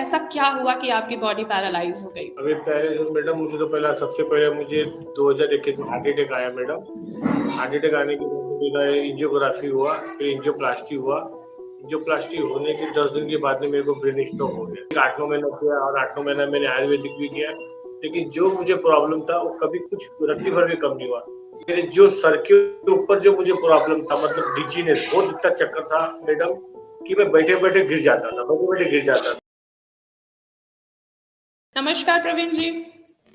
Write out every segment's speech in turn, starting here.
ऐसा क्या हुआ कि आपकी बॉडी पैरालाइज हो गई? अभी पहले तो मैडम मुझे तो पहला सबसे पहले मुझे 2021 में हार्ट अटैक आया मैडम। हार्ट अटैक आने के बाद मेरा एंजियोग्राफी हुआ, फिर एंजियोप्लास्टी हुआ। एंजियोप्लास्टी होने के 10 दिन के बाद में मेरे को ब्रेन स्ट्रोक हो गया। 8-9 महीना किया और 8-9 महीना मैंने आयुर्वेदिक भी किया, लेकिन जो मुझे प्रॉब्लम था वो कभी कुछ रत्ती भर भी कम नहीं हुआ। मेरे जो सर के ऊपर जो मुझे प्रॉब्लम था, मतलब डिजीनेस, बहुत इतना चक्कर था मैडम कि मैं बैठे-बैठे गिर जाता था, बैठे-बैठे गिर जाता था। नमस्कार प्रवीण जी।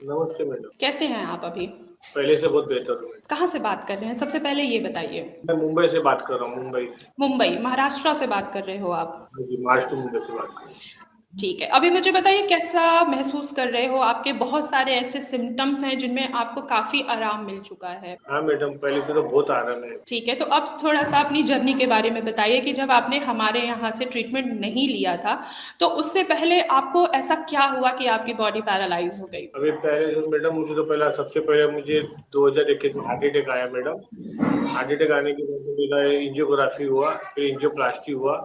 नमस्ते मैडम। कैसे हैं आप अभी? पहले से बहुत बेहतर हूँ। कहाँ से बात कर रहे हैं? सबसे पहले ये बताइए। मैं मुंबई से बात कर रहा हूँ, मुंबई से। मुंबई, महाराष्ट्र से बात कर रहे हो आप? जी, महाराष्ट्र मुंबई से बात कर रहा हूँ। ठीक है, अभी मुझे बताइए कैसा महसूस कर रहे हो? आपके बहुत सारे ऐसे सिम्पटम्स हैं जिनमें आपको काफ़ी आराम मिल चुका है। हाँ मैडम, पहले से तो बहुत आराम है। ठीक है, तो अब थोड़ा-सा अपनी जर्नी के बारे में बताइए कि जब आपने हमारे यहाँ से ट्रीटमेंट नहीं लिया था, तो उससे पहले आपको ऐसा क्या हुआ कि आपकी बॉडी पैरालाइज़ हो गई? अभी पहले से मैडम मुझे तो पहला सबसे पहले मुझे 2021 में हार्ट अटैक आया मैडम। हार्ट अटैक आने के बाद मेरा एंजियोग्राफी हुआ, फिर एंजियोप्लास्टी हुआ।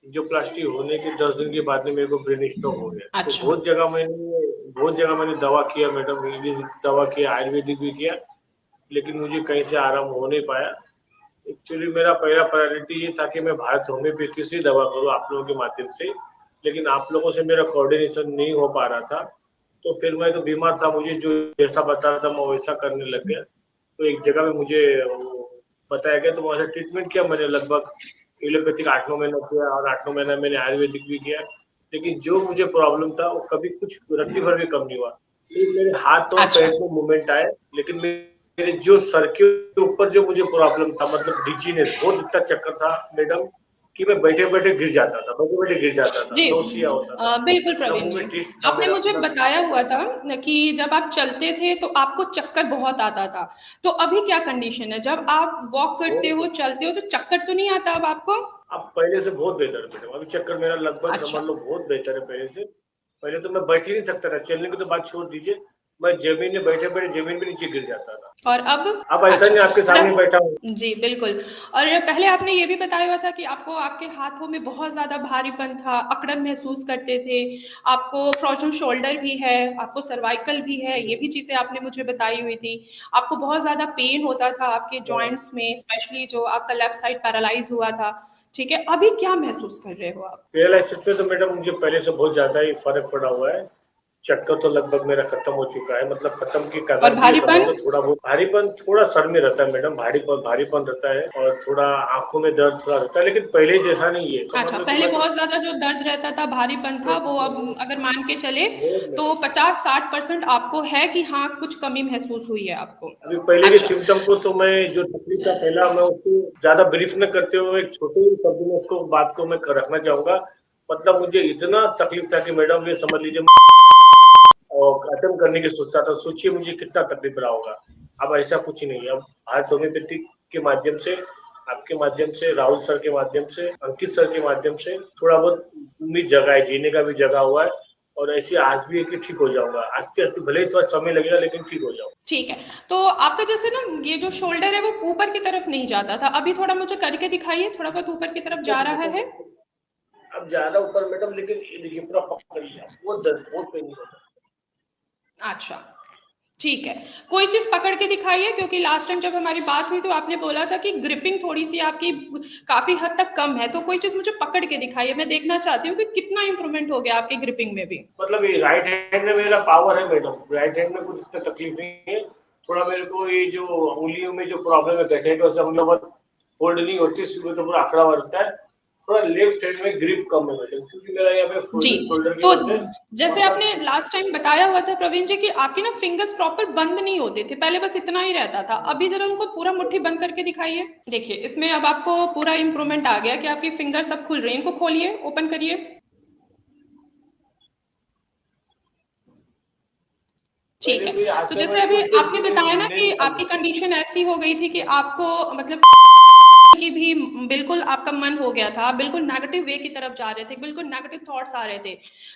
एंजियोप्लास्टी होने के 10 दिन के बाद में मेरे को ब्रेन स्ट्रोक हो गया। तो अच्छा। बहुत जगह मैंने दवा किया मैडम, इंग्लिश दवा किया, आयुर्वेदिक भी किया, लेकिन मुझे कहीं से आराम हो नहीं पाया। एक्चुअली मेरा पहला प्रायोरिटी ये था कि मैं भारत होम्योपैथी से दवा करूँ आप लोगों के माध्यम से, लेकिन आप लोगों से मेरा कोऑर्डिनेशन नहीं हो पा रहा था। तो फिर मैं तो बीमार था, मुझे जो जैसा बताया था मैं वैसा करने लग गया। तो एक जगह में मुझे बताया गया, तो वहाँ से ट्रीटमेंट किया मैंने, लगभग एलोपैथिक 8-9 महीना किया और 8-9 महीना मैंने आयुर्वेदिक भी किया, लेकिन जो मुझे प्रॉब्लम था वो कभी कुछ रत्ती भर भी कम नहीं हुआ। फिर मेरे हाथ और अच्छा। पैर में मूवमेंट आए, लेकिन मेरे जो सर के ऊपर जो मुझे प्रॉब्लम था, मतलब डिजीनेस, बहुत इतना चक्कर था मैडम कि मैं बैठे-बैठे गिर जाता था, बैठे-बैठे गिर जाता था, जी, नौसिया होता था। बिल्कुल ना प्रवीण मुँह जी। में टेस्ट था आपने मेरा, मुझे ना बताया हुआ था न कि जब आप चलते थे तो आपको चक्कर बहुत आता था। तो अभी क्या कंडीशन है? जब आप वॉक करते हो, बहुत। चलते हो तो चक्कर तो नहीं आता अब आपको? अब पहले से बहुत बेहतर है मैडम, अभी चक्कर मेरा लगभग अच्छा। समझ लो बहुत बेहतर है पहले से। पहले तो मैं बैठ ही नहीं सकता था, चलने की तो बात छोड़ दीजिए, मैं ज़मीन में बैठे-बैठे ज़मीन में नीचे गिर जाता था। और अब? अब ऐसा अच्छा। नहीं, आपके और सामने अब? बैठा हूँ। जी, बिल्कुल। और पहले आपने ये भी बताया हुआ था कि आपको आपके हाथों में बहुत ज़्यादा भारीपन था, अकड़न महसूस करते थे, आपको फ्रोज़न शोल्डर भी है, आपको सर्वाइकल भी है, ये भी चीज़ें आपने मुझे बताई हुई थी। आपको बहुत ज़्यादा पेन होता था आपके जॉइंट्स में, स्पेशली जो आपका लेफ्ट साइड पैरालाइज़ हुआ था, ठीक है? अभी क्या महसूस कर रहे हो आप? पैरालिसिस पे तो मैडम मुझे पहले से बहुत ज़्यादा ही फ़र्क पड़ा हुआ है। चक्कर तो लगभग मेरा खत्म हो चुका है, मतलब खत्म की कगार और पे ये समझ भारीपन? लो। थोड़ा बहुत भारीपन थोड़ा सर में रहता है मैडम, भारीपन भारीपन रहता है और थोड़ा आँखों में दर्द थोड़ा रहता है, लेकिन पहले जैसा नहीं है। समझ अच्छा, लो कि पहले मैं बहुत ज़्यादा जो दर्द रहता था, भारीपन था, वो अब अगर मान के चले बहुत तो मैडम। 50-60% आपको है कि हाँ, कुछ कमी महसूस हुई है आपको। अभी पहले के अच्छा। सिम्पटम को तो मैं जो तकलीफ था पहला, मैं उसको ज़्यादा ब्रीफ न करते हुए एक छोटे ही शब्द में उसको बात को मैं रखना चाहूँगा। मतलब मुझे इतना तकलीफ था कि मैडम ये समझ लीजिए और अटेम्प्ट करने की सोचता था। सोचिए मुझे कितना तकलीफ रहा होगा। अब ऐसा कुछ नहीं है। अब भारत होम्योपैथी के माध्यम से, आपके माध्यम से, राहुल सर के माध्यम से, अंकित सर के माध्यम से थोड़ा बहुत उम्मीद जगा है, जीने का भी जगा हुआ है और ऐसी आज भी है कि ठीक हो जाऊँगा। आस्ते-आस्ते भले ही थोड़ा समय लगेगा, लेकिन ठीक हो जाऊँगा। ठीक है, तो आपका जैसे ना ये जो शोल्डर है वो ऊपर की तरफ नहीं जाता था, अभी थोड़ा मुझे करके दिखाइए, थोड़ा बहुत ऊपर की तरफ जा रहा है? अब ज़्यादा ऊपर मैडम, लेकिन ये देखिए पूरा पकड़ लिया, बहुत दर्द, बहुत पेन होता है। अच्छा, ठीक है। कोई चीज़ पकड़ के दिखाइए क्योंकि लास्ट टाइम जब हमारी बात हुई तो आपने बोला था कि ग्रिपिंग थोड़ी-सी आपकी काफ़ी हद तक कम है, तो कोई चीज़ मुझे पकड़ के दिखाइए, मैं देखना चाहती हूँ कि कितना इम्प्रूवमेंट हो गया आपकी ग्रिपिंग में भी। मतलब ये राइट हैंड में मेरा पावर है मैडम, राइट हैंड में कुछ इतना तकलीफ नहीं है। थोड़ा मेरे को ये जो उंगलियों में जो प्रॉब्लम है, बैठने का उंगलियां बहुत होल्ड नहीं होती, सुबह तो पूरा अकड़ा हुआ रहता है। थोड़ा लेफ्ट हैंड में ग्रिप कम है मैडम, क्योंकि मेरा यहाँ पे जी, फ्रोजन शोल्डर की तो वजह से जैसे थोड़ा आपने लास्ट टाइम बताया हुआ था प्रवीण जी कि आपके ना फिंगर्स प्रॉपर बंद नहीं होते थे, पहले बस इतना ही रहता था। अभी ज़रा उनको पूरा मुट्ठी बंद करके दिखाइए। देखिए, इसमें अब आपको पूरा इम्प्रूवमेंट आ गया कि आपकी फिंगर्स अब खुल रही हैं। इनको खोलिए, ओपन करिए। ठीक पहले है, तो ये हाथ तो से जैसे मैं अभी कुछ देर आपने से बताया ना नहीं कि निकाल आपकी पाता। कंडीशन ऐसी हो गई थी कि आपको मतलब की भी बिल्कुल आपका मन हो गया था, आप बिल्कुल नेगेटिव वे की तरफ जा रहे थे, बिल्कुल नेगेटिव थॉट्स आ रहे थे।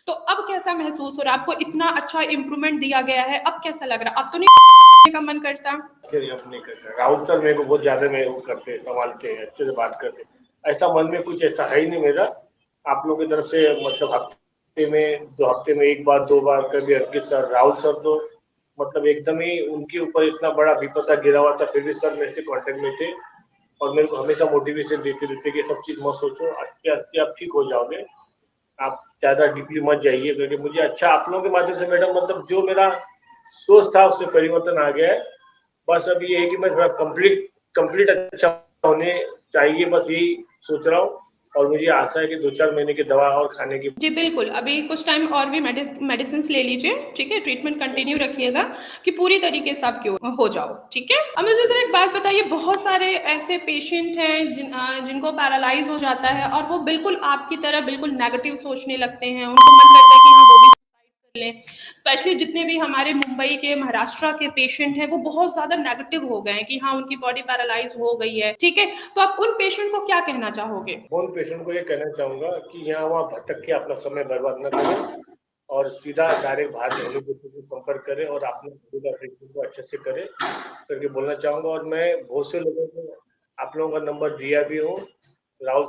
तो अब कैसा महसूस हो रहा है? आपको इतना अच्छा इम्प्रूवमेंट दिया गया है, अब कैसा लग रहा है? अब तो नहीं का मन करता? फिर अब नहीं करता। राहुल सर मेरे को बहुत ज़्यादा मेरे वो करते हैं, सँभालते हैं, अच्छे से बात करते हैं। ऐसा मन में कुछ ऐसा है ही नहीं मेरा। आप लोगों की तरफ से मतलब हफ्ते में एक बार 2 बार, कभी अंकित सर, राहुल सर तो मतलब एकदम ही उनके ऊपर इतना बड़ा विपदा गिरा हुआ था, फिर भी सर मेरे से कांटेक्ट में थे और मेरे को हमेशा मोटिवेशन देते रहते कि सब चीज मत सोचो, आस्ते आस्ते आप ठीक हो जाओगे, आप ज्यादा डीपली मत जाइए, क्योंकि मुझे अच्छा आप लोगों के माध्यम से मैडम मतलब जो मेरा सोच था उसमें परिवर्तन आ गया है। बस अब ये है कि मैं थोड़ा कंप्लीट कंप्लीट अच्छा होने चाहिए, बस यही सोच रहा हूँ और मुझे आशा है कि 2-4 महीने की दवा और खाने की। जी बिल्कुल, अभी कुछ टाइम और भी मेडिसिन ले लीजिए, ठीक है, ट्रीटमेंट कंटिन्यू रखिएगा कि पूरी तरीके से आप क्योर हो जाओ, ठीक है। अब मुझे सर एक बात बताइए, बहुत सारे ऐसे पेशेंट हैं जिनको पैरालाइज हो जाता है और वो बिल्कुल आपकी तरह बिल्कुल नेगेटिव सोचने लगते हैं, उनको मन करता है कि हाँ वो भी लें। स्पेशली जितने भी हमारे मुंबई के, महाराष्ट्र के पेशेंट हैं, वो बहुत ज्यादा नेगेटिव हो गए हैं कि हाँ उनकी बॉडी पैरालाइज हो गई है, ठीक है। तो आप उन पेशेंट को क्या कहना चाहोगे? उन पेशेंट को ये कहना चाहूंगा कि यहाँ वहाँ भटक के अपना समय बर्बाद न करें और सीधा डायरेक्ट भारतीय होम्योपैथी से संपर्क करें और अपने ट्रीटमेंट को अच्छे से करें करके बोलना चाहूंगा। और मैं बहुत से लोगों को आप लोगों का नंबर दिया भी हूँ, राहुल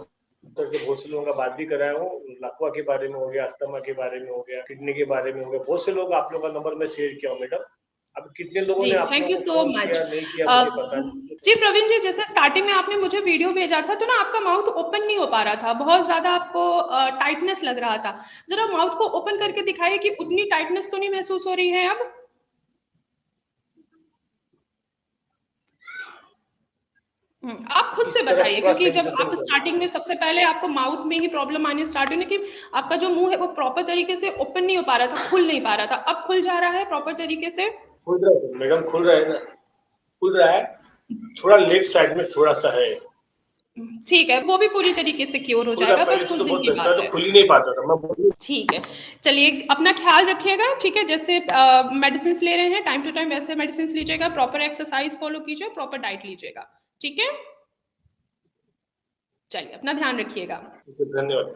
सर से बहुत से लोगों का बात भी कराया हूँ, लकवा के बारे में हो गया, अस्थमा के बारे में हो गया, किडनी के बारे में हो गया, बहुत से लोग आप लोगों का नंबर मैं शेयर किया हूँ मैडम। अब कितने लोगों जी ने आप थैंक लोगों यू को सो कॉल मच। किया नहीं किया मुझे पता नहीं। जी प्रवीण जी, जैसे स्टार्टिंग में आपने मुझे वीडियो भेजा था तो ना आपका माउथ ओपन नहीं हो पा रहा था, बहुत ज्यादा आपको टाइटनेस लग रहा था। जरा माउथ को ओपन करके दिखाइए कि उतनी टाइटनेस तो नहीं महसूस हो रही है अब। आप खुद से इस तरफ बताइए, थोड़ा क्योंकि जब सेंसेशन आप स्टार्टिंग में सबसे पहले आपको माउथ में ही प्रॉब्लम आनी स्टार्ट हुई ना, कि आपका जो मुंह है वो प्रॉपर तरीके से ओपन नहीं हो पा रहा था, खुल नहीं पा रहा था, अब खुल जा रहा है प्रॉपर तरीके से। खुल रहा है मैडम, खुल रहा है ना, खुल रहा है, थोड़ा लेफ्ट साइड में थोड़ा सा है। ठीक है, वो भी पूरी तरीके से क्योर हो खुल रहा, जाएगा, पहले बस से कुछ तो दिन बहुत की लगता बात है, तो है। खुल ही नहीं पाता था मैं। ठीक है, चलिए अपना ख्याल रखिएगा, ठीक है। जैसे मेडिसिन ले रहे हैं टाइम टू टाइम वैसे मेडिसिन लीजिएगा, प्रॉपर एक्सरसाइज फॉलो कीजिए, प्रॉपर डाइट लीजिएगा, ठीक है। चलिए अपना ध्यान रखिएगा। धन्यवाद।